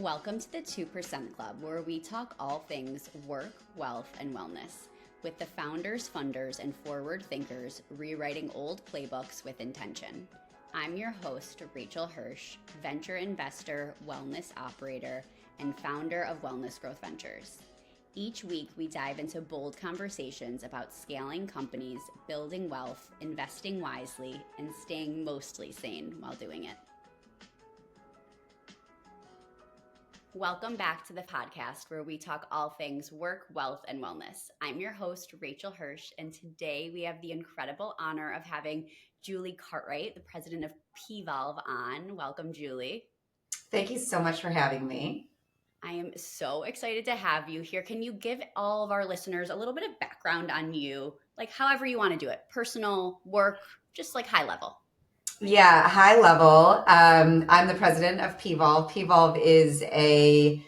Welcome to the 2% Club, where we talk all things work, wealth, and wellness with the founders, funders, and forward thinkers rewriting old playbooks with intention. I'm your host, Rachel Hirsch, venture investor, wellness operator, and founder of Wellness Growth Ventures. Each week, we dive into bold conversations about scaling companies, building wealth, investing wisely, and staying mostly sane while doing it. Welcome back to the podcast where we talk all things work, wealth, and wellness. I'm your host, Rachel Hirsch, and today we have the incredible honor of having Julie Cartwright, the president of Pvolve, on. Welcome, Julie. Thank you so much for having me. I am so excited to have you here. Can you give all of our listeners a little bit of background on you, like however you want to do it, personal, work, just like high level? Yeah, high level. I'm the president of Pvolve. Pvolve is a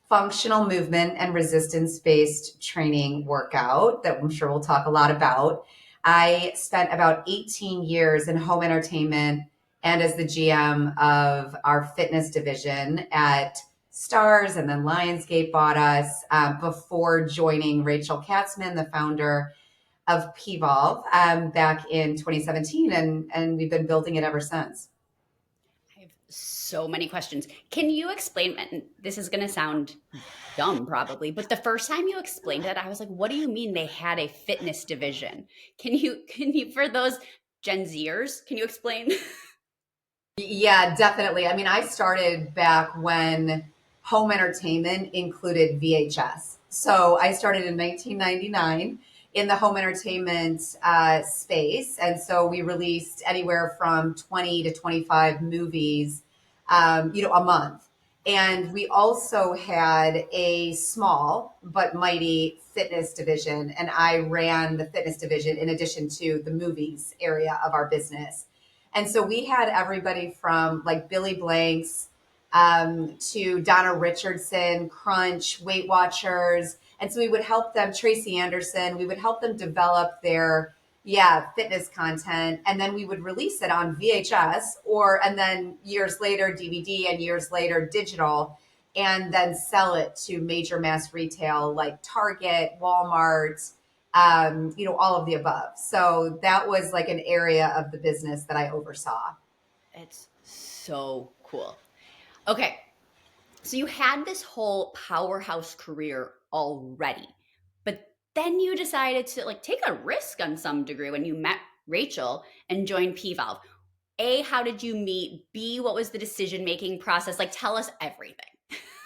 functional movement and resistance-based training workout that I'm sure we'll talk a lot about. I spent about 18 years in home entertainment and as the GM of our fitness division at Stars, and then Lionsgate bought us before joining Rachel Katzman, the founder of Pvolve, back in 2017, and we've been building it ever since. I have so many questions. Can you explain, and this is going to sound dumb probably, but the first time you explained it, I was like, what do you mean they had a fitness division? Can you, for those Gen Zers, can you explain? Yeah, definitely. I mean, I started back when home entertainment included VHS. So I started in 1999 in the home entertainment space. And so we released anywhere from 20 to 25 movies, a month. And we also had a small but mighty fitness division. And I ran the fitness division in addition to the movies area of our business. And so we had everybody from like Billy Blanks to Donna Richardson, Crunch, Weight Watchers. And so we would help them, Tracy Anderson, we would help them develop their, fitness content. And then we would release it on VHS and then years later, DVD, and years later, digital, and then sell it to major mass retail like Target, Walmart, all of the above. So that was like an area of the business that I oversaw. It's so cool. Okay. So you had this whole powerhouse career already, but then you decided to like take a risk on some degree when you met Rachel and joined Pvolve. A, how did you meet? B, what was the decision-making process? Like, tell us everything.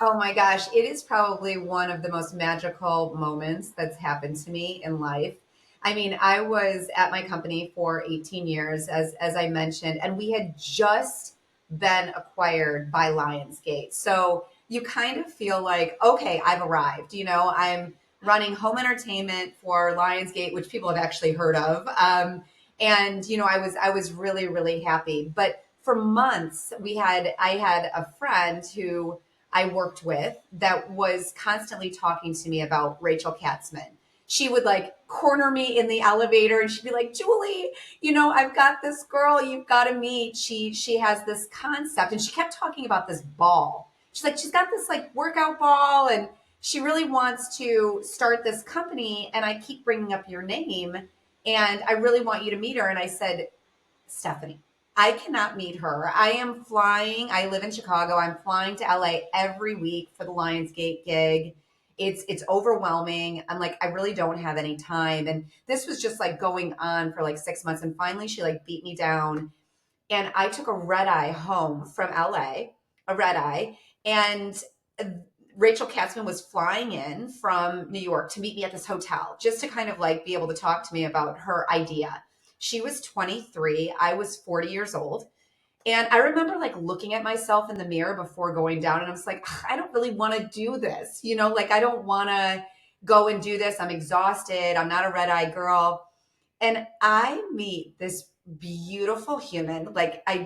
Oh my gosh, it is probably one of the most magical moments that's happened to me in life. I mean, I was at my company for 18 years, as I mentioned, and we had just been acquired by Lionsgate. So you kind of feel like, okay, I've arrived. I'm running home entertainment for Lionsgate, which people have actually heard of. I was really, really happy. But for months, I had a friend who I worked with that was constantly talking to me about Rachel Katzman. She would like corner me in the elevator and she'd be like, Julie, I've got this girl you've got to meet. She has this concept, and she kept talking about this ball. She's like, she's got this like workout ball, and she really wants to start this company. And I keep bringing up your name, and I really want you to meet her. And I said, Stephanie, I cannot meet her. I am flying. I live in Chicago. I'm flying to LA every week for the Lionsgate gig. It's overwhelming. I'm like, I really don't have any time. And this was just like going on for like 6 months. And finally she like beat me down. And I took a red eye home from LA, a red eye. And Rachel Katzman was flying in from New York to meet me at this hotel just to kind of like be able to talk to me about her idea. She was 23. I was 40 years old. And I remember like looking at myself in the mirror before going down, and I was like, I don't really want to do this. I don't want to go and do this. I'm exhausted. I'm not a red eye girl. And I meet this beautiful human. Like I'm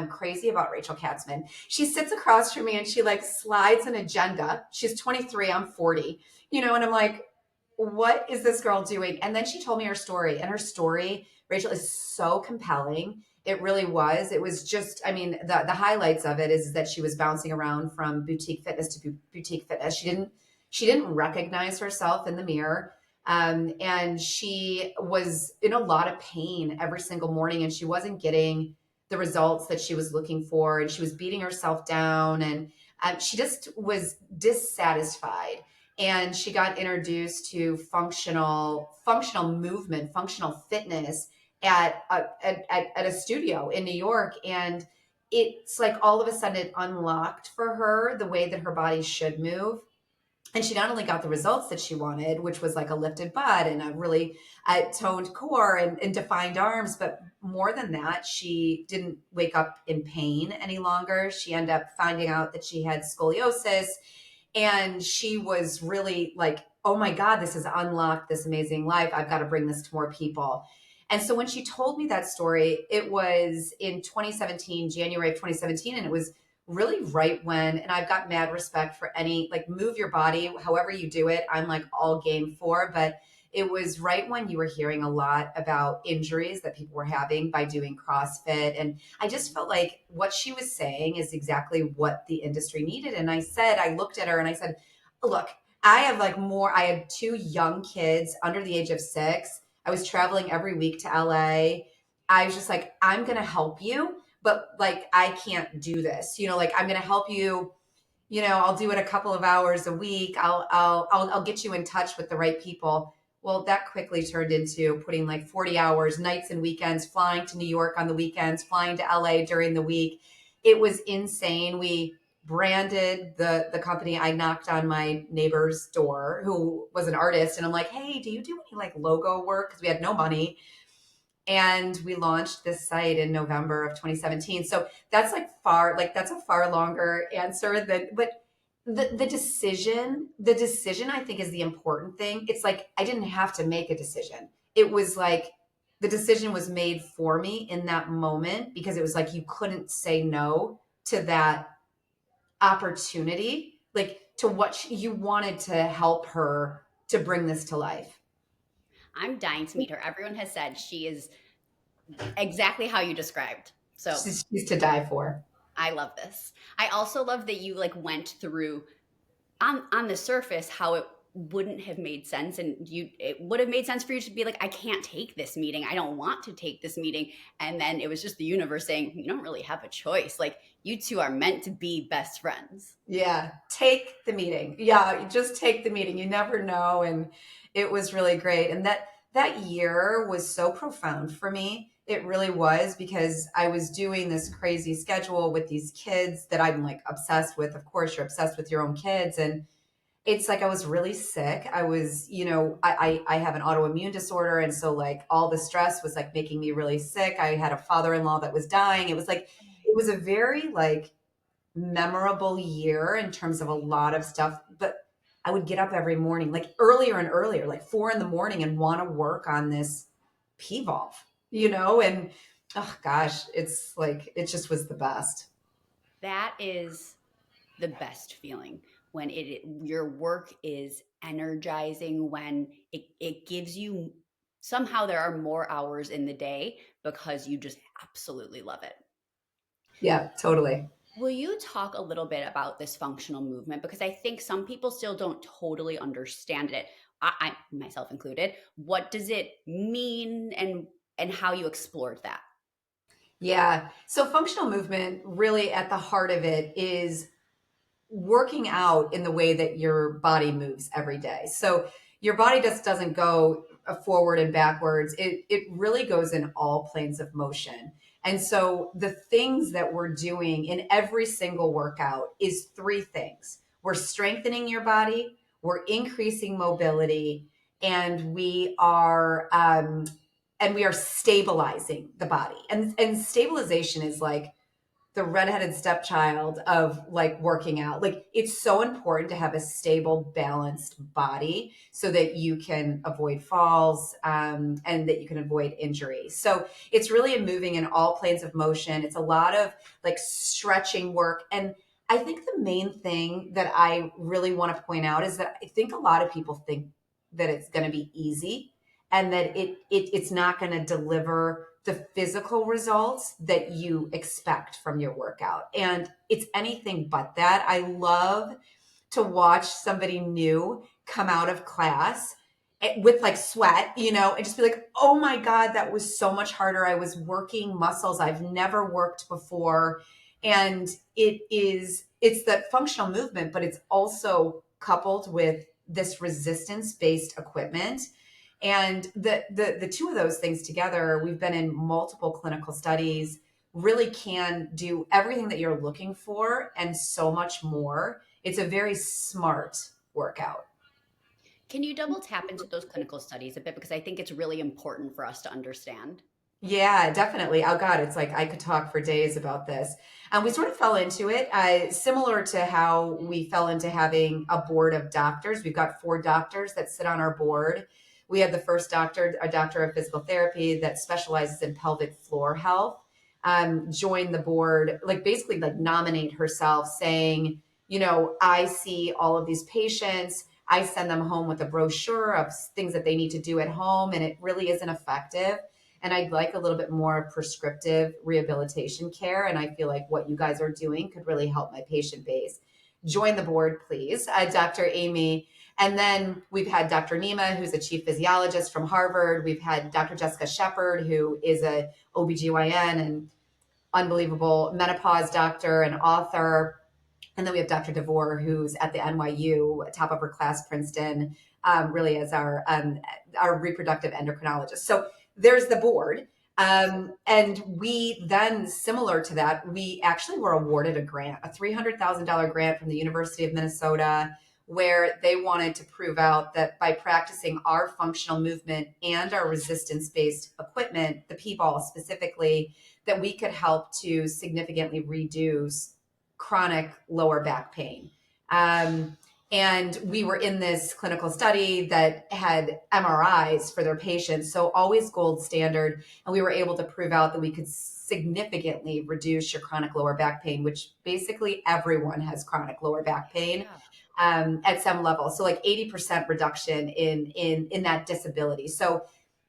crazy about Rachel Katzman. She sits across from me and she like slides an agenda. She's 23. I'm 40, and I'm like, what is this girl doing? And then she told me her story, and her story, Rachel, is so compelling. It really was. It was just, I mean, the highlights of it is that she was bouncing around from boutique fitness to boutique fitness. She didn't recognize herself in the mirror. And she was in a lot of pain every single morning, and she wasn't getting the results that she was looking for. And she was beating herself down, and she just was dissatisfied. And she got introduced to functional movement, functional fitness at a studio in New York. And it's like all of a sudden it unlocked for her the way that her body should move. And she not only got the results that she wanted, which was like a lifted butt and a really toned core and defined arms, but more than that, she didn't wake up in pain any longer. She ended up finding out that she had scoliosis, and she was really like, oh my God, this has unlocked this amazing life. I've got to bring this to more people. And so when she told me that story, it was in 2017, January of 2017, and it was really right when, and I've got mad respect for any, like, move your body, however you do it, I'm like all game for, but it was right when you were hearing a lot about injuries that people were having by doing CrossFit. And I just felt like what she was saying is exactly what the industry needed. And I looked at her and I said, look, I had two young kids under the age of 6. I was traveling every week to LA. I was just like, I'm going to help you, but like, I can't do this, like, I'm going to help you. I'll do it a couple of hours a week. I'll get you in touch with the right people. Well, that quickly turned into putting like 40 hours, nights and weekends, flying to New York on the weekends, flying to LA during the week. It was insane. We branded the company. I knocked on my neighbor's door, who was an artist, and I'm like, hey, do you do any like logo work? Because we had no money. And we launched this site in November of 2017. So that's that's a far longer answer but the decision I think is the important thing. It's like, I didn't have to make a decision. It was like the decision was made for me in that moment, because it was like, you couldn't say no to that opportunity, like to what you wanted to help her to bring this to life. I'm dying to meet her. Everyone has said she is exactly how you described. So She's to die for. I love this. I also love that you like went through on the surface how it wouldn't have made sense, and it would have made sense for you to be like, I can't take this meeting. I don't want to take this meeting. And then it was just the universe saying, you don't really have a choice. Like, you two are meant to be best friends. Yeah, take the meeting. Yeah, you just take the meeting. You never know. And it was really great. And that year was so profound for me. It really was, because I was doing this crazy schedule with these kids that I'm like obsessed with. Of course, you're obsessed with your own kids. And it's like, I was really sick. I was, I have an autoimmune disorder. And so like all the stress was like making me really sick. I had a father-in-law that was dying. It was like, it was a very like memorable year in terms of a lot of stuff. But I would get up every morning, like earlier and earlier, like 4 a.m, and want to work on this Pvolve, and oh gosh, it's like, it just was the best. That is the best feeling, when your work is energizing, when it gives you, somehow there are more hours in the day because you just absolutely love it. Yeah, totally. Will you talk a little bit about this functional movement? Because I think some people still don't totally understand it. I myself included. What does it mean, and how you explored that? Yeah. So functional movement, really at the heart of it, is working out in the way that your body moves every day. So your body just doesn't go forward and backwards. It really goes in all planes of motion. And so the things that we're doing in every single workout is 3 things. We're strengthening your body, we're increasing mobility, and we are stabilizing the body. And stabilization is like the redheaded stepchild of like working out. Like, it's so important to have a stable, balanced body so that you can avoid falls, and that you can avoid injury. So it's really a moving in all planes of motion. It's a lot of like stretching work. And I think the main thing that I really want to point out is that I think a lot of people think that it's going to be easy. and that it's not going to deliver the physical results that you expect from your workout. And it's anything but that. I love to watch somebody new come out of class with like sweat, and just be like, oh my God, that was so much harder. I was working muscles I've never worked before. And it's that functional movement, but it's also coupled with this resistance-based equipment. And the two of those things together, we've been in multiple clinical studies, really can do everything that you're looking for and so much more. It's a very smart workout. Can you double tap into those clinical studies a bit? Because I think it's really important for us to understand. Yeah, definitely. Oh God, it's like I could talk for days about this. We sort of fell into it, similar to how we fell into having a board of doctors. We've got 4 doctors that sit on our board. We have the first doctor, a doctor of physical therapy that specializes in pelvic floor health, join the board, like basically like nominate herself saying, I see all of these patients. I send them home with a brochure of things that they need to do at home, and it really isn't effective. And I'd like a little bit more prescriptive rehabilitation care. And I feel like what you guys are doing could really help my patient base. Join the board, please, Dr. Amy. And then we've had Dr. Nima, who's a chief physiologist from Harvard. We've had Dr. Jessica Shepard, who is a OBGYN and unbelievable menopause doctor and author. And then we have Dr. DeVore, who's at the NYU, top of her class, Princeton, really as our reproductive endocrinologist. So there's the board. And we then, similar to that, we actually were awarded a grant, a $300,000 grant from the University of Minnesota, where they wanted to prove out that by practicing our functional movement and our resistance-based equipment, the Pvolve specifically, that we could help to significantly reduce chronic lower back pain. And we were in this clinical study that had MRIs for their patients, so always gold standard. And we were able to prove out that we could significantly reduce your chronic lower back pain, which basically everyone has chronic lower back pain at some level. So like 80% reduction in that disability. So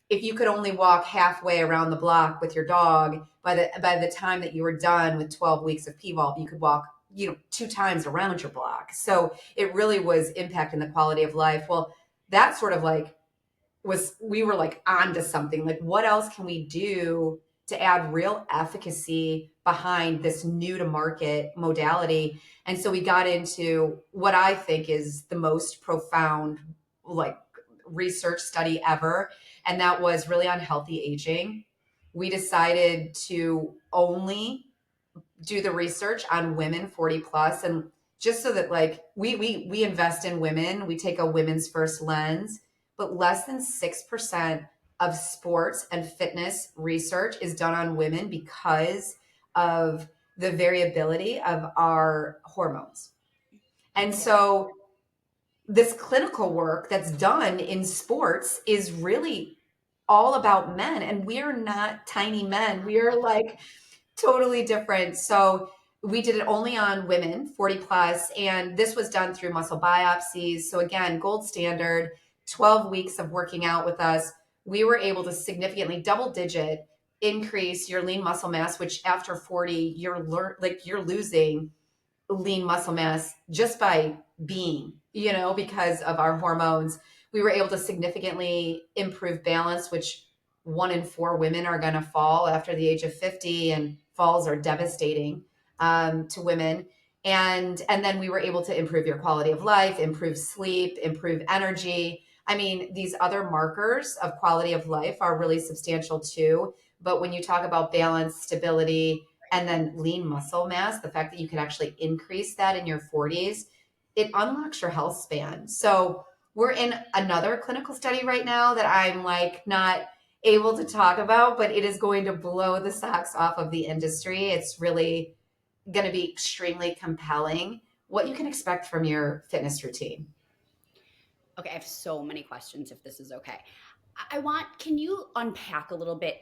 if you could only walk halfway around the block with your dog, by the time that you were done with 12 weeks of Pvolve, you could walk 2 times around your block. So it really was impacting the quality of life. Well, that sort of like we were like onto something. Like, what else can we do to add real efficacy behind this new to market modality? And so we got into what I think is the most profound like research study ever. And that was really on healthy aging. We decided to only do the research on women 40 plus, and just so that like we invest in women, we take a women's first lens, but less than 6% of sports and fitness research is done on women because of the variability of our hormones. And so this clinical work that's done in sports is really all about men, and we are not tiny men. We are like totally different. So we did it only on women 40 plus, and this was done through muscle biopsies. So again, gold standard, 12 weeks of working out with us. We were able to significantly double digit increase your lean muscle mass, which after 40, you're losing lean muscle mass just by being, because of our hormones. We were able to significantly improve balance, which 1 in 4 women are going to fall after the age of 50, and falls are devastating to women. And then we were able to improve your quality of life, improve sleep, improve energy. I mean, these other markers of quality of life are really substantial too. But when you talk about balance, stability, and then lean muscle mass, the fact that you can actually increase that in your 40s, it unlocks your health span. So we're in another clinical study right now that I'm like not able to talk about, but it is going to blow the socks off of the industry. It's really going to be extremely compelling what you can expect from your fitness routine. Okay, I have so many questions if this is okay. Can you unpack a little bit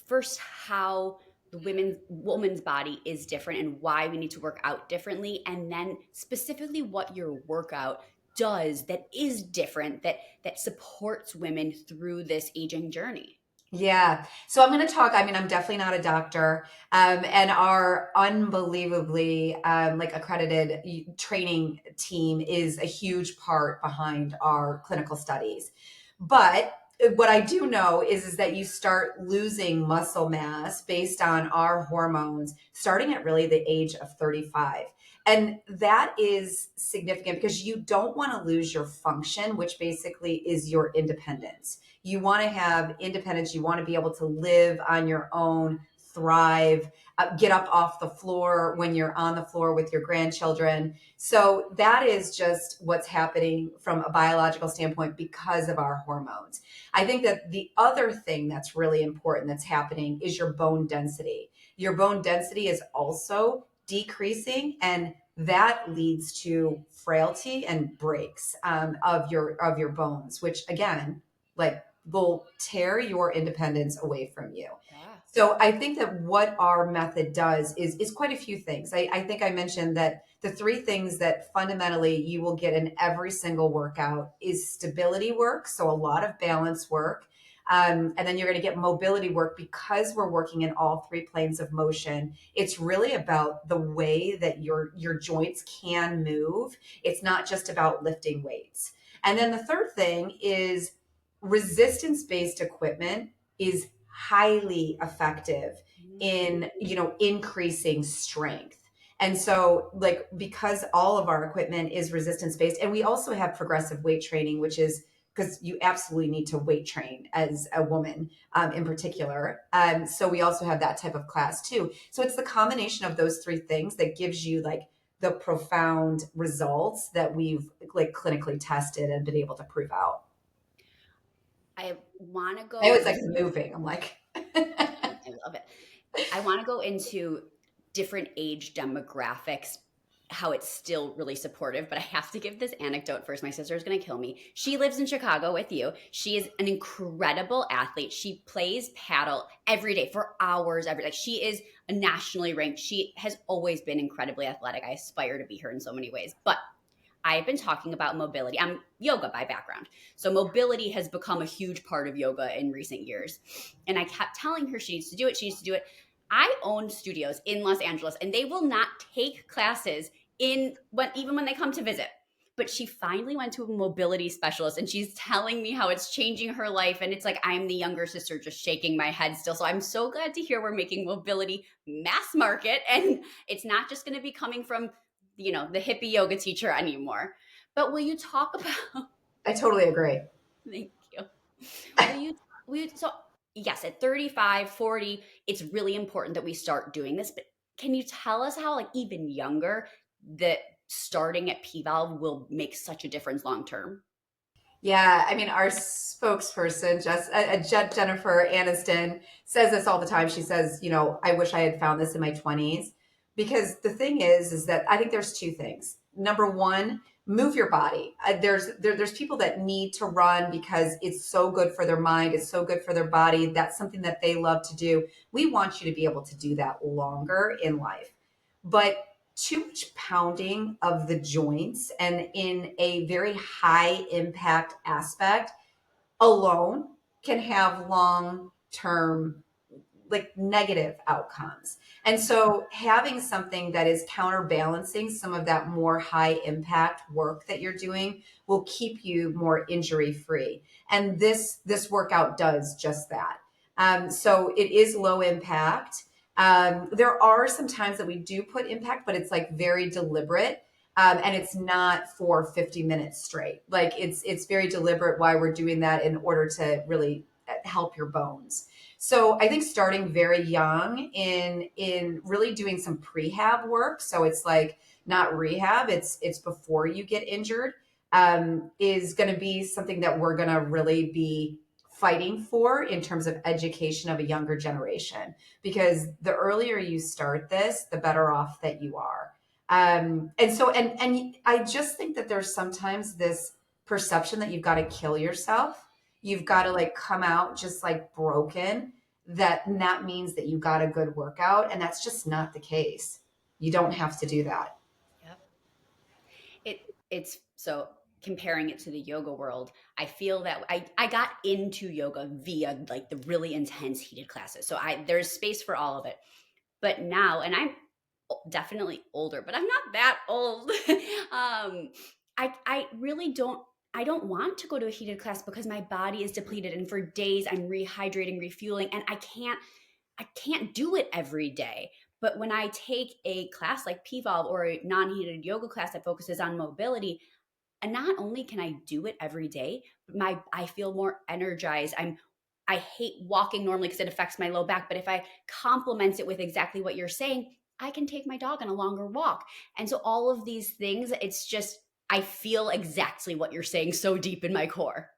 first how the woman's body is different and why we need to work out differently, and then specifically what your workout does that is different that supports women through this aging journey? Yeah. So I'm going to talk. I mean, I'm definitely not a doctor, and our unbelievably like accredited training team is a huge part behind our clinical studies. But what I do know is that you start losing muscle mass based on our hormones starting at really the age of 35. And that is significant because you don't want to lose your function, which basically is your independence. You want to have independence. You want to be able to live on your own, thrive, get up off the floor when you're on the floor with your grandchildren. So that is just what's happening from a biological standpoint because of our hormones. I think that the other thing that's really important that's happening is your bone density. Your bone density is also decreasing, and that leads to frailty and breaks of your bones, which again, like, will tear your independence away from you. Yeah. So I think that what our method does is quite a few things. I think I mentioned that the three things that fundamentally you will get in every single workout is stability work, so a lot of balance work. And then you're going to get mobility work because we're working in all three planes of motion. It's really about the way that your joints can move. It's not just about lifting weights. And then the third thing is resistance-based equipment is highly effective in increasing strength. And so, like, because all of our equipment is resistance based, and we also have progressive weight training, which is because you absolutely need to weight train as a woman, in particular. So we also have that type of class too. So it's the combination of those three things that gives you like the profound results that we've like clinically tested and been able to prove out. I want to I go was like into moving. I'm like, I love it. I want to go into different age demographics, how it's still really supportive, but I have to give this anecdote first. My sister is going to kill me. She lives in Chicago with you. She is an incredible athlete. She plays paddle every day for hours every day. She is a nationally ranked. She has always been incredibly athletic. I aspire to be her in so many ways. But I've been talking about mobility. I'm yoga by background. So mobility has become a huge part of yoga in recent years. And I kept telling her she needs to do it. She needs to do it. I own studios in Los Angeles and they will not take classes even when they come to visit. But she finally went to a mobility specialist and she's telling me how it's changing her life. And it's like, I'm the younger sister just shaking my head still. So I'm so glad to hear we're making mobility mass market. And it's not just going to be coming from the hippie yoga teacher anymore. But will you talk about I totally agree. thank you. So yes, at 35, 40, it's really important that we start doing this. But can you tell us how, like, even younger, that starting at Pvolve will make such a difference long term? Yeah, I mean, our spokesperson, Jennifer Aniston, says this all the time. She says, I wish I had found this in my 20s. Because the thing is that I think there's two things. Number one, move your body. There's people that need to run because it's so good for their mind. It's so good for their body. That's something that they love to do. We want you to be able to do that longer in life. But too much pounding of the joints and in a very high impact aspect alone can have long term like negative outcomes. And so having something that is counterbalancing some of that more high impact work that you're doing will keep you more injury free. And this workout does just that. So it is low impact. There are some times that we do put impact, but it's like very deliberate. And it's not for 50 minutes straight. Like it's very deliberate why we're doing that in order to really help your bones. So I think starting very young in really doing some prehab work. So it's like not rehab. It's before you get injured. Is going to be something that we're going to really be fighting for in terms of education of a younger generation. Because the earlier you start this, the better off that you are. And I just think that there's sometimes this perception that you've got to kill yourself. You've got to like come out just like broken. That means that you got a good workout, and that's just not the case. You don't have to do that. Yep. It's so comparing it to the yoga world, I feel that I got into yoga via like the really intense heated classes. So there's space for all of it. But now, and I'm definitely older, but I'm not that old. I really don't want to go to a heated class because my body is depleted and for days I'm rehydrating, refueling, and I can't do it every day. But when I take a class like Pvolve or a non-heated yoga class that focuses on mobility, and not only can I do it every day, but I feel more energized. I hate walking normally because it affects my low back, but if I complement it with exactly what you're saying, I can take my dog on a longer walk. And so all of these things, it's just I feel exactly what you're saying so deep in my core.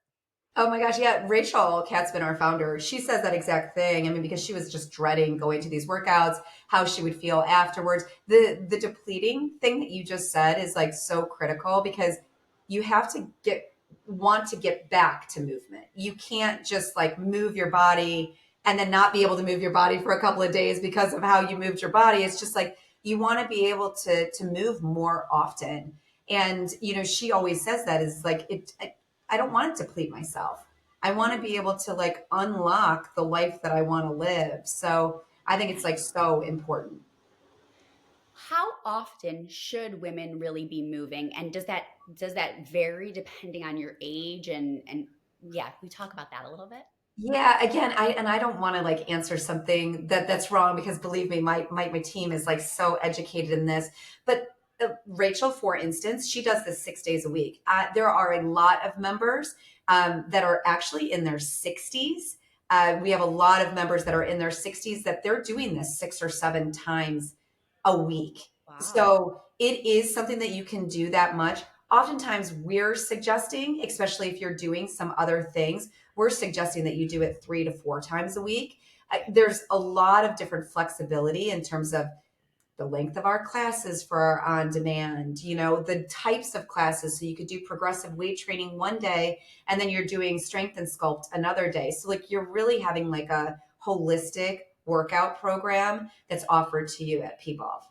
Oh my gosh, yeah. Rachel Katzman, our founder, she says that exact thing. I mean, because she was just dreading going to these workouts, how she would feel afterwards. The depleting thing that you just said is like so critical because you have to want to get back to movement. You can't just like move your body and then not be able to move your body for a couple of days because of how you moved your body. It's just like you want to be able to move more often. And she always says that is like I don't want to deplete myself. I want to be able to like unlock the life that I want to live. So I think it's like so important. How often should women really be moving? And does that vary depending on your age and yeah, we talk about that a little bit. Yeah, again, I don't want to like answer something that's wrong because believe me, my team is like so educated in this. But Rachel, for instance, she does this 6 days a week. There are a lot of members that are actually in their 60s. We have a lot of members that are in their 60s that they're doing this 6 or 7 times a week. Wow. So it is something that you can do that much. Oftentimes, we're suggesting, especially if you're doing some other things, we're suggesting that you do it 3 to 4 times a week. There's a lot of different flexibility in terms of the length of our classes for our on demand, the types of classes. So you could do progressive weight training one day and then you're doing strength and sculpt another day. So like you're really having like a holistic workout program that's offered to you at Pvolve.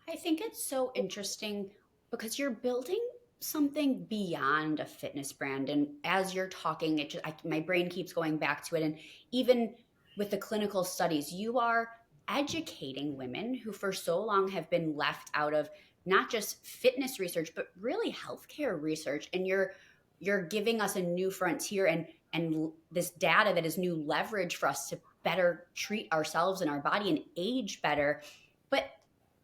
I think it's so interesting because you're building something beyond a fitness brand. And as you're talking, my brain keeps going back to it. And even with the clinical studies, you are educating women who for so long have been left out of not just fitness research, but really healthcare research. And you're giving us a new frontier and this data that is new leverage for us to better treat ourselves and our body and age better. But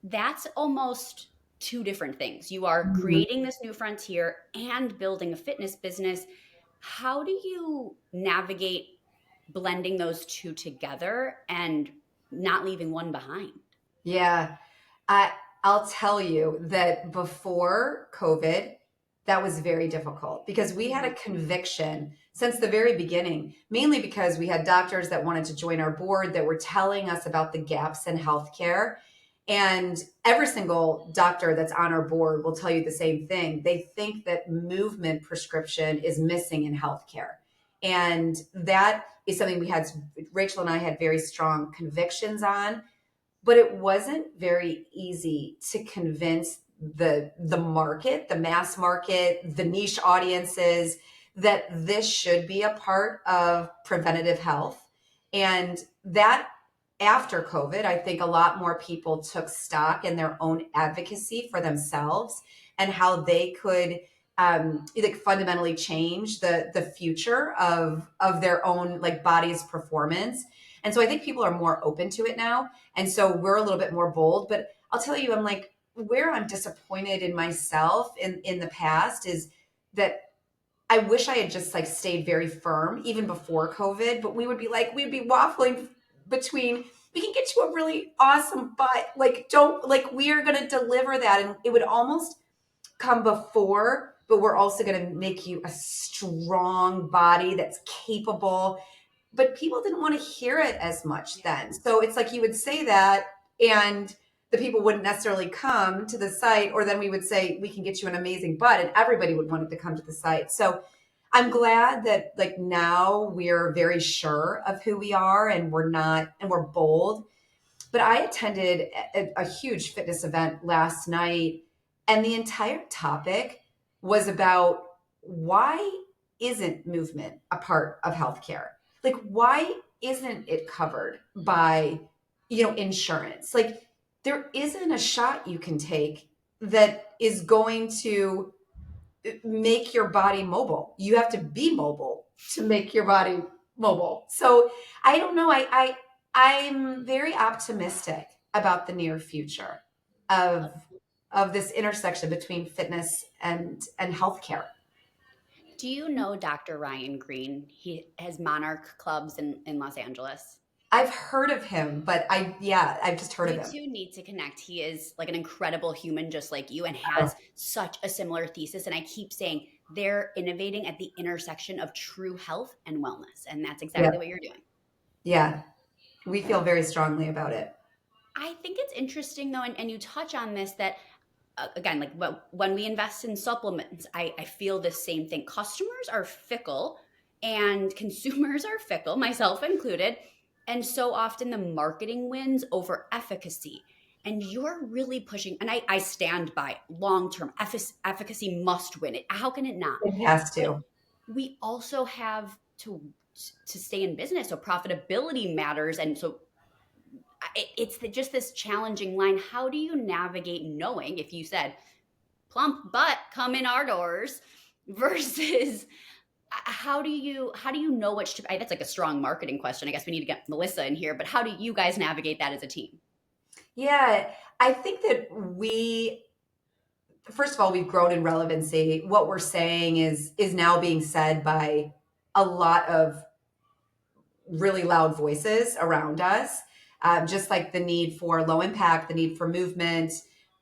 that's almost two different things. You are Mhm. creating this new frontier and building a fitness business. How do you navigate blending those two together and not leaving one behind? Yeah. I I'll tell you that before COVID, that was very difficult because we had a Mhm. conviction since the very beginning, mainly because we had doctors that wanted to join our board that were telling us about the gaps in healthcare. And every single doctor that's on our board will tell you the same thing. They think that movement prescription is missing in healthcare. And that is something Rachel and I had very strong convictions on, but it wasn't very easy to convince the market, the mass market, the niche audiences that this should be a part of preventative health. And that after COVID, I think a lot more people took stock in their own advocacy for themselves and how they could like fundamentally change the future of their own like body's performance. And so I think people are more open to it now. And so we're a little bit more bold. But I'll tell you, I'm like, where I'm disappointed in myself in the past is that I wish I had just like stayed very firm even before COVID, but we'd be waffling between we can get you a really awesome butt. Like, don't like we are gonna deliver that. And it would almost come before, but we're also gonna make you a strong body that's capable. But people didn't want to hear it as much Yeah. then. So it's like you would say that and the people wouldn't necessarily come to the site, or then we would say we can get you an amazing butt and everybody would want it to come to the site. So I'm glad that like now we're very sure of who we are and we're bold. But I attended a huge fitness event last night and the entire topic was about why isn't movement a part of healthcare? Like, why isn't it covered by, insurance? Like, there isn't a shot you can take that is going to make your body mobile. You have to be mobile to make your body mobile. So I don't know. I'm very optimistic about the near future of this intersection between fitness and healthcare. Do you know Dr. Ryan Green? He has Monarch clubs in Los Angeles. I've heard of him, but I've just heard of You him. two need to connect. He is like an incredible human, just like you, and has such a similar thesis. And I keep saying they're innovating at the intersection of true health and wellness. And that's Yeah. exactly what you're doing. Yeah. We feel very strongly about it. I think it's interesting, though, and you touch on this that, again, like when we invest in supplements, I feel the same thing. Customers are fickle and consumers are fickle, myself included. And so often the marketing wins over efficacy. And you're really pushing, and I stand by long term efficacy must win it. How can it not? It has But to. we also have to stay in business. So profitability matters. And so it's just this challenging line. How do you navigate knowing if you said plump butt come in our doors versus how do you know which to, that's like a strong marketing question. I guess we need to get Melissa in here, but how do you guys navigate that as a team? Yeah, I think that first of all, we've grown in relevancy. What we're saying is now being said by a lot of really loud voices around us. Just like the need for low impact, the need for movement,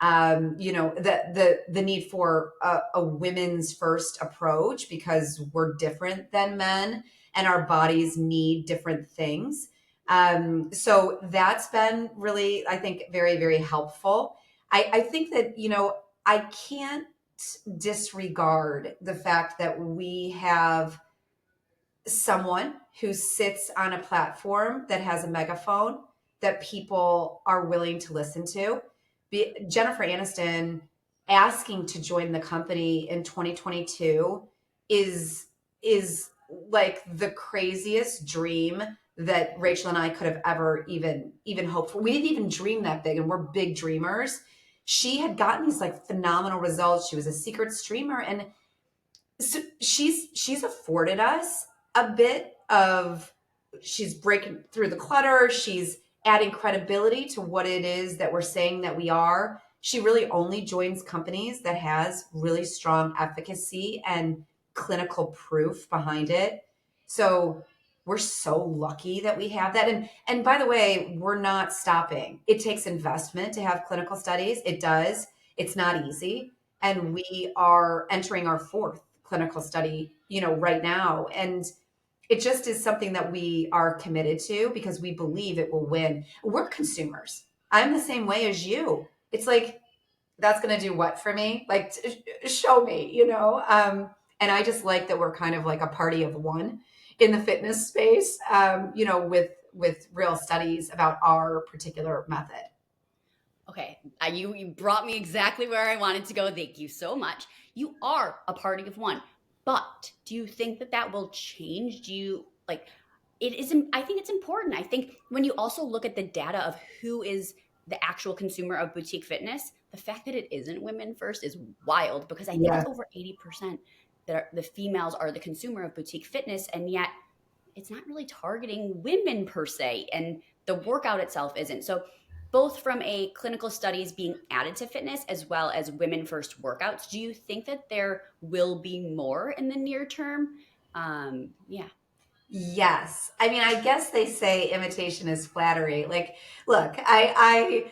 the need for a women's first approach because we're different than men and our bodies need different things. So that's been really, I think, very, very helpful. I think that, I can't disregard the fact that we have someone who sits on a platform that has a megaphone that people are willing to listen to. Jennifer Aniston asking to join the company in 2022 is like the craziest dream that Rachel and I could have ever even hoped for. We didn't even dream that big, and we're big dreamers. She had gotten these like phenomenal results. She was a secret streamer, and so she's afforded us a bit of, she's breaking through the clutter. She's adding credibility to what it is that we're saying that we are. She really only joins companies that has really strong efficacy and clinical proof behind it. So we're so lucky that we have that. And by the way, we're not stopping. It takes investment to have clinical studies. It does. It's not easy. And we are entering our fourth clinical study, right now. And it just is something that we are committed to because we believe it will win. We're consumers. I'm the same way as you. It's like, that's going to do what for me? Like, show me, and I just like that we're kind of like a party of one in the fitness space, with real studies about our particular method. Okay, you brought me exactly where I wanted to go. Thank you so much. You are a party of one, but do you think that will change? Do you like it is? I think it's important. I think when you also look at the data of who is the actual consumer of boutique fitness, the fact that it isn't women first is wild because I think Yeah. it's over 80% that the females are the consumer of boutique fitness, and yet it's not really targeting women per se, and the workout itself isn't. So both from a clinical studies being added to fitness as well as women first workouts, do you think that there will be more in the near term? Yeah. Yes. I mean, I guess they say imitation is flattery. Like, look, I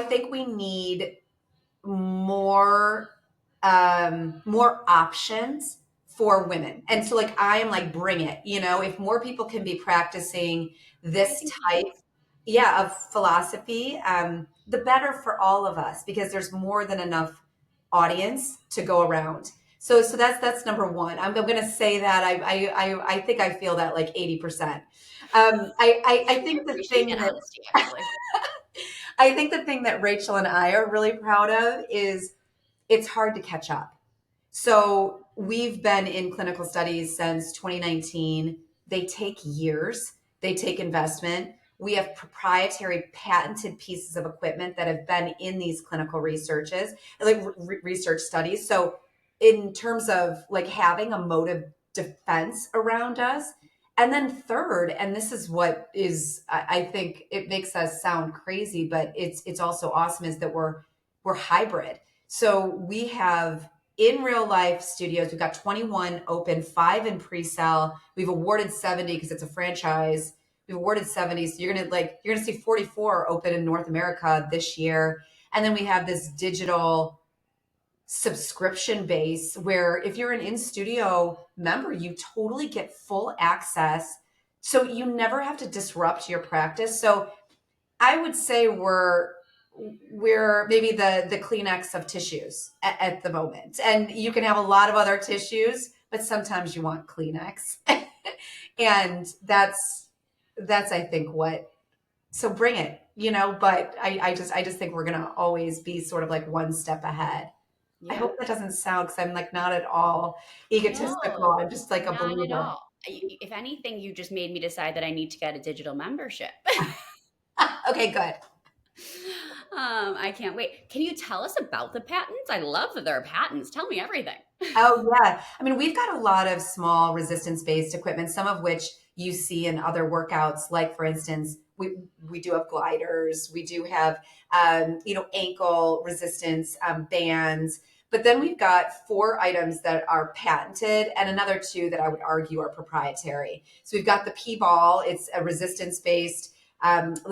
think we need more more options for women. And so like I am like bring it, if more people can be practicing this type of philosophy, the better for all of us because there's more than enough audience to go around. So that's number one. I'm going to say that I think I feel that like 80%. I think the thing that that honesty, actually. I think the thing that Rachel and I are really proud of is it's hard to catch up. So we've been in clinical studies since 2019. They take years, they take investment. We have proprietary patented pieces of equipment that have been in these clinical researches, like research studies. So in terms of like having a mode of defense around us. And then third, and this is what is I think it makes us sound crazy, but it's also awesome, is that we're hybrid. So we have in real life studios, we've got 21 open, 5 in pre-sale. We've awarded 70 because it's a franchise. We've awarded 70. So you're gonna see 44 open in North America this year. And then we have this digital subscription base where if you're an in-studio member, you totally get full access. So you never have to disrupt your practice. So I would say we're maybe the Kleenex of tissues at the moment. And you can have a lot of other tissues, but sometimes you want Kleenex. And that's I think what, so bring it, but I just think we're gonna always be sort of like one step ahead. I Yeah. hope that doesn't sound, because I'm like not at all egotistical. No, I'm just like a not at believer. all. If anything, you just made me decide that I need to get a digital membership. Okay, good. I can't wait. Can you tell us about the patents? I love that there are patents. Tell me everything. Oh, yeah. I mean, we've got a lot of small resistance-based equipment, some of which you see in other workouts. Like, for instance, we do have gliders, we do have ankle resistance bands, but then we've got 4 items that are patented and another 2 that I would argue are proprietary. So we've got the Pvolve. It's a resistance-based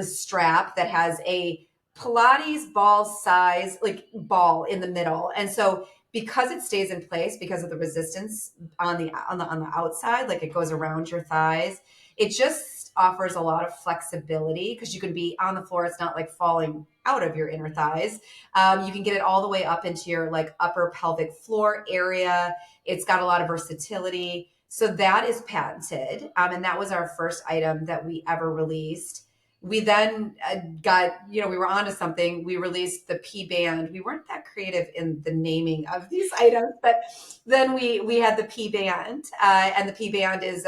strap that has a Pilates ball size, like ball in the middle, and so because it stays in place because of the resistance on the outside, like it goes around your thighs, it just offers a lot of flexibility because you can be on the floor. It's not like falling out of your inner thighs. You can get it all the way up into your like upper pelvic floor area. It's got a lot of versatility. So that is patented. And that was our first item that we ever released. We then we were onto something. We released the P band. We weren't that creative in the naming of these items, but then we had the P band, and the P band is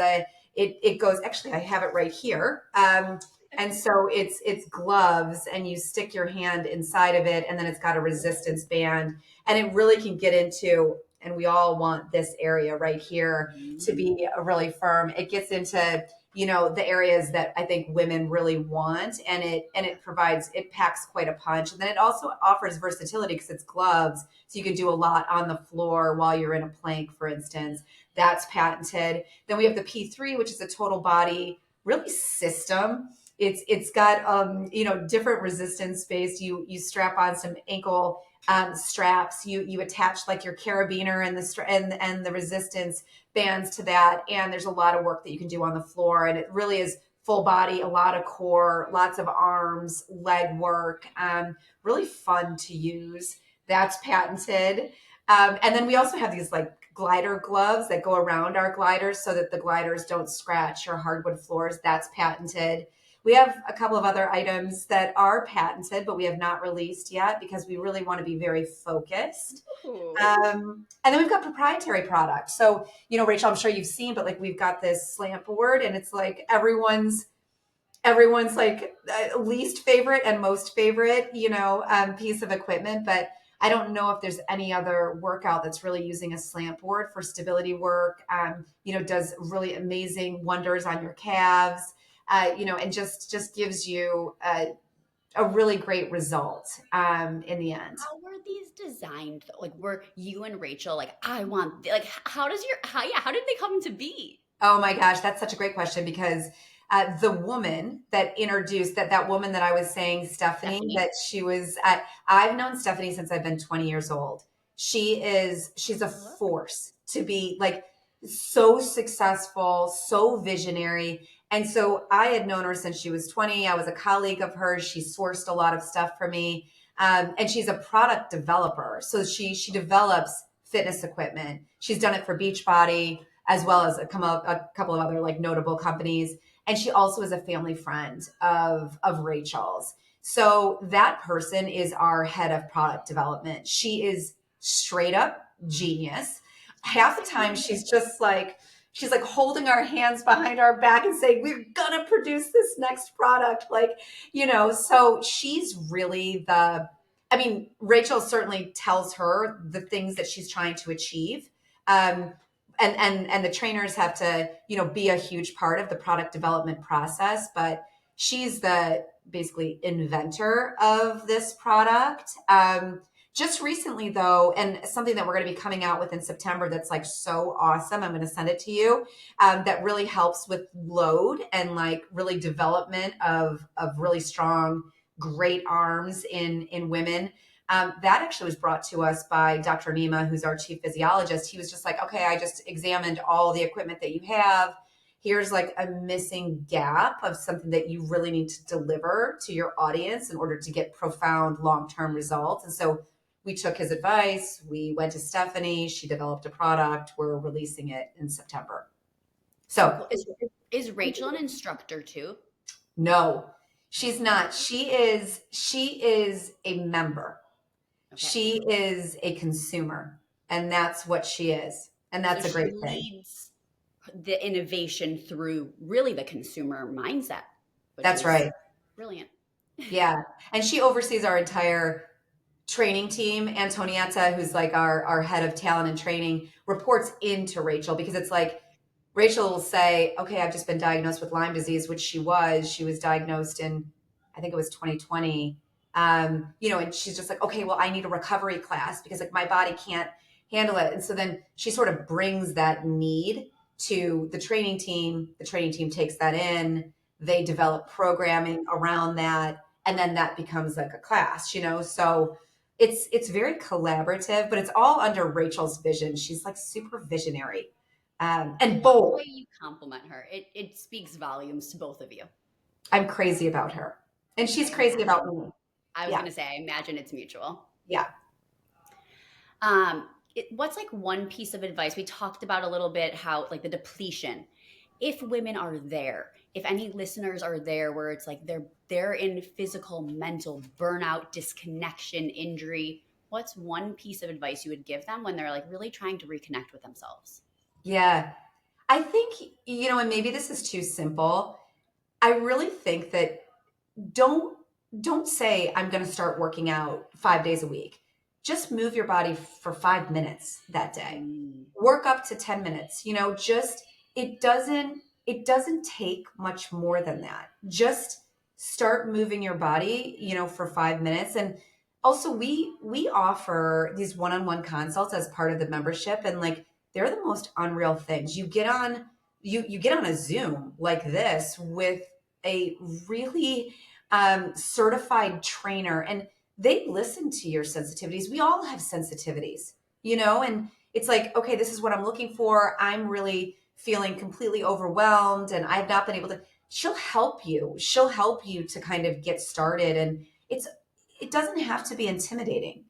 it goes. Actually, I have it right here. And so it's gloves, and you stick your hand inside of it, and then it's got a resistance band, and it really can get into. And we all want this area right here to be really firm. It gets into the areas that I think women really want, and it packs quite a punch. And then it also offers versatility because it's gloves, so you can do a lot on the floor while you're in a plank, for instance. That's patented. Then we have the P3, which is a total body really system. It's got different resistance based. You strap on some ankle straps. You attach like your carabiner and the resistance bands to that, and there's a lot of work that you can do on the floor, and it really is full body, a lot of core, lots of arms, leg work, really fun to use. That's patented. And then we also have these like glider gloves that go around our gliders so that the gliders don't scratch our hardwood floors. That's patented. We have a couple of other items that are patented, but we have not released yet because we really want to be very focused. And then we've got proprietary products. So, Rachel, I'm sure you've seen, but like we've got this slant board, and it's like everyone's like least favorite and most favorite, piece of equipment. But I don't know if there's any other workout that's really using a slant board for stability work. Does really amazing wonders on your calves. And just gives you a really great result in the end. How were these designed though? Like, were you and Rachel like, I want, like, how did they come to be? Oh my gosh, that's such a great question because the woman that introduced that woman that I was saying, Stephanie, Stephanie? that she was at, I've known Stephanie since I've been 20 years old. She's a force to be like so successful, so visionary. And so I had known her since she was 20. I was a colleague of hers. She sourced a lot of stuff for me. And she's a product developer. So she develops fitness equipment. She's done it for Beachbody as well as a couple of other like notable companies. And she also is a family friend of Rachel's. So that person is our head of product development. She is straight up genius. Half the time she's like holding our hands behind our back and saying, we're gonna produce this next product. Like, so she's really Rachel certainly tells her the things that she's trying to achieve. And the trainers have to, be a huge part of the product development process, but she's the basically inventor of this product. Just recently though, and something that we're going to be coming out with in September that's like so awesome, I'm going to send it to you, that really helps with load and like really development of really strong, great arms in women. That actually was brought to us by Dr. Nima, who's our chief physiologist. He was just like, okay, I just examined all the equipment that you have. Here's like a missing gap of something that you really need to deliver to your audience in order to get profound long-term results. And so we took his advice. We went to Stephanie. She developed a product. We're releasing it in September. So is Rachel an instructor too? No, she's not. She is a member. Okay. She is a consumer, and that's what she is. And that's a great thing. Leads the innovation through really the consumer mindset. That's right. Brilliant. Yeah. And she oversees our entire training team. Antonietta, who's like our head of talent and training, reports into Rachel, because it's like Rachel will say, okay, I've just been diagnosed with Lyme disease, which she was diagnosed in, I think it was 2020. And she's just like, okay, well, I need a recovery class because like my body can't handle it. And so then she sort of brings that need to the training team. The training team takes that in, they develop programming around that. And then that becomes like a class, so it's very collaborative, but it's all under Rachel's vision. She's like super visionary and bold. The way you compliment her, it speaks volumes to both of you. I'm crazy about her, and she's crazy about me. I was going to say, I imagine it's mutual. Yeah. What's like one piece of advice? We talked about a little bit how like the depletion. If women are there, if any listeners are there where it's like they're in physical, mental burnout, disconnection, injury, what's one piece of advice you would give them when they're like really trying to reconnect with themselves? Yeah. I think, and maybe this is too simple. I really think that don't say I'm going to start working out 5 days a week. Just move your body for 5 minutes that day. Work up to 10 minutes, it doesn't take much more than that. Just start moving your body, for 5 minutes. And also we offer these one-on-one consults as part of the membership. And like, they're the most unreal things. You get on a Zoom like this with a really certified trainer, and they listen to your sensitivities. We all have sensitivities, and it's like, okay, this is what I'm looking for. I'm really feeling completely overwhelmed and I've not been able to. She'll help you to kind of get started. And it doesn't have to be intimidating.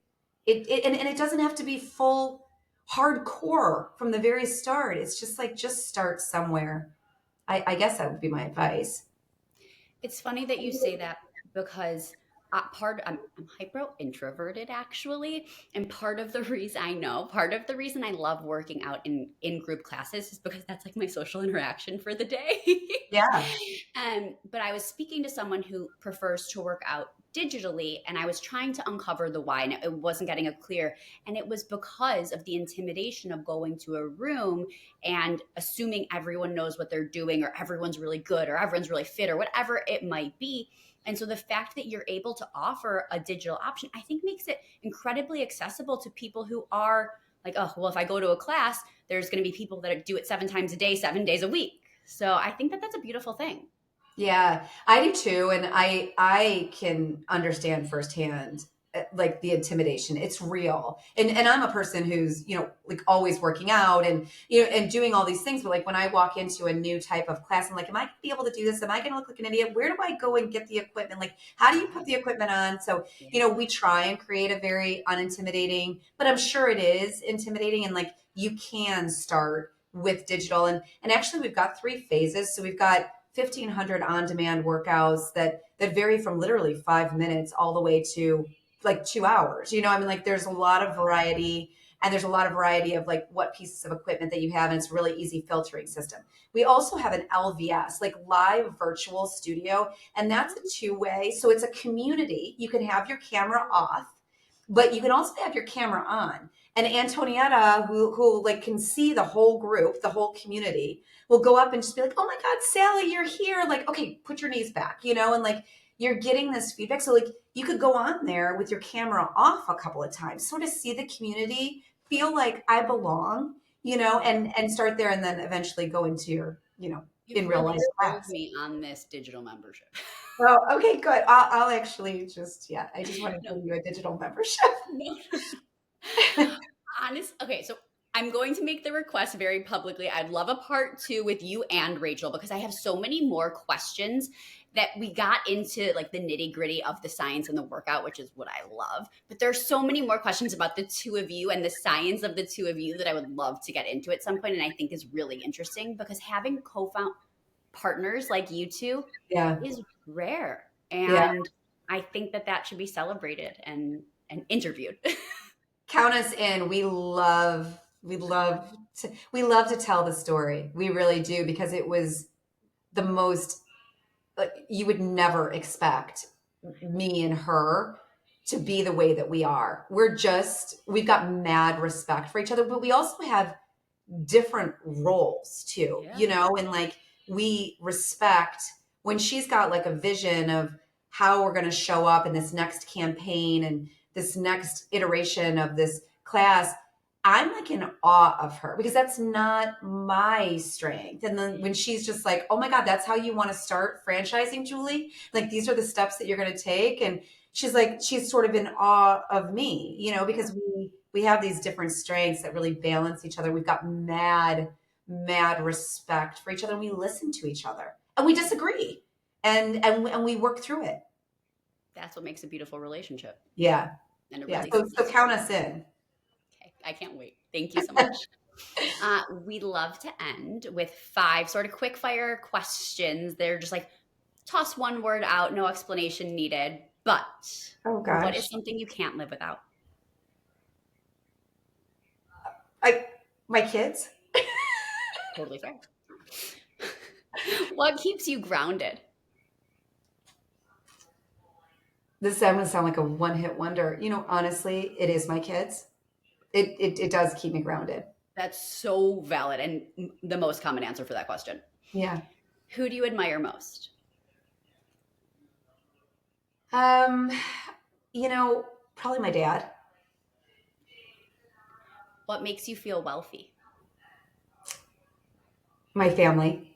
And it doesn't have to be full hardcore from the very start. It's just like, just start somewhere. I guess that would be my advice. It's funny that you say that, because I'm hyper introverted actually. And part of the reason I love working out in group classes is because that's like my social interaction for the day. Yeah. But I was speaking to someone who prefers to work out digitally, and I was trying to uncover the why, and it wasn't getting a clear. And it was because of the intimidation of going to a room and assuming everyone knows what they're doing, or everyone's really good, or everyone's really fit, or whatever it might be. And so the fact that you're able to offer a digital option, I think makes it incredibly accessible to people who are like, oh, well, if I go to a class, there's going to be people that do it 7 times a day, 7 days a week. So I think that that's a beautiful thing. Yeah, I do too. And I can understand firsthand, like the intimidation. It's real. And I'm a person who's, like always working out and, and doing all these things. But like when I walk into a new type of class, I'm like, am I going to be able to do this? Am I going to look like an idiot? Where do I go and get the equipment? Like, how do you put the equipment on? So, we try and create a very unintimidating, but I'm sure it is intimidating. And like, you can start with digital. And actually we've got 3 phases. So we've got 1,500 on-demand workouts that vary from literally 5 minutes all the way to like 2 hours. You know, I mean, like there's a lot of variety, and there's a lot of variety of like what pieces of equipment that you have, and it's a really easy filtering system. We also have an LVS, like live virtual studio, and that's a two-way. So it's a community. You can have your camera off, but you can also have your camera on. And Antonietta, who like can see the whole group, the whole community, will go up and just be like, "Oh my God, Sally, you're here!" Like, okay, put your knees back, you know, and like you're getting this feedback. So like you could go on there with your camera off a couple of times, sort of see the community, feel like I belong, you know, and start there, and then eventually go into your, you know, in real life sold class. me on this digital membership. Oh, okay, good. I'll actually just, yeah, I just want to give you a digital membership. No. Okay, so I'm going to make the request very publicly. I'd love a part 2 with you and Rachel, because I have so many more questions that we got into like the nitty gritty of the science and the workout, which is what I love. But there's so many more questions about the two of you and the science of the two of you that I would love to get into at some point, and I think is really interesting, because having co-found partners like you two is rare. And I think that should be celebrated and interviewed. Count us in. We love to tell the story. We really do, because it was the most, like, you would never expect me and her to be the way that we are. We've got mad respect for each other, but we also have different roles too, you know, and like we respect when she's got like a vision of how we're going to show up in this next campaign and this next iteration of this class. I'm like in awe of her, because that's not my strength. And then when she's just like, "Oh my God, that's how you want to start franchising, Julie? Like these are the steps that you're going to take." And she's like, she's sort of in awe of me, you know, because we have these different strengths that really balance each other. We've got mad respect for each other. We listen to each other, and we disagree, and we work through it. That's what makes a beautiful relationship. Yeah. And so count us in. Okay, I can't wait. Thank you so much. We love to end with 5 sort of quick fire questions. They're just like, toss one word out, no explanation needed. But oh gosh, what is something you can't live without? My kids. Totally fair. What keeps you grounded? This is going to sound like a one-hit wonder. You know, honestly, it is my kids. It does keep me grounded. That's so valid, and the most common answer for that question. Yeah. Who do you admire most? You know, probably my dad. What makes you feel wealthy? My family.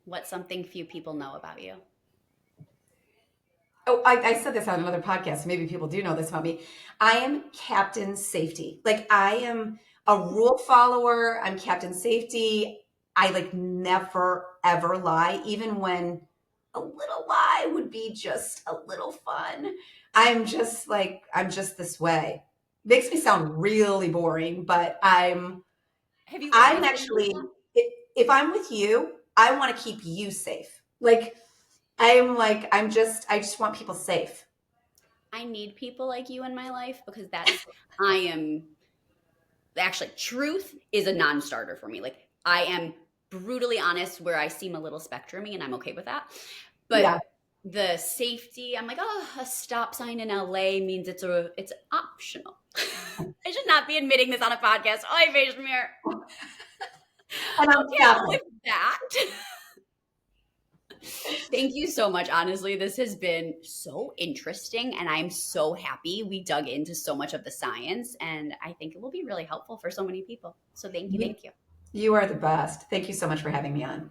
What's something few people know about you? Oh, I said this on another podcast. Maybe people do know this about me. I am Captain Safety. Like I am a rule follower. I'm Captain Safety. I like never, ever lie, even when a little lie would be just a little fun. I'm just this way. Makes me sound really boring, but I'm actually, if I'm with you, I want to keep you safe. I just want people safe. I need people like you in my life, because actually, truth is a non-starter for me. Like I am brutally honest where I seem a little spectrumy, and I'm okay with that. But the safety, I'm like, oh, a stop sign in LA means it's optional. I should not be admitting this on a podcast. Oh, I face mirror. And I'm okay, with that. Thank you so much. Honestly, this has been so interesting, and I'm so happy we dug into so much of the science, and I think it will be really helpful for so many people. So thank you. You are the best. Thank you so much for having me on.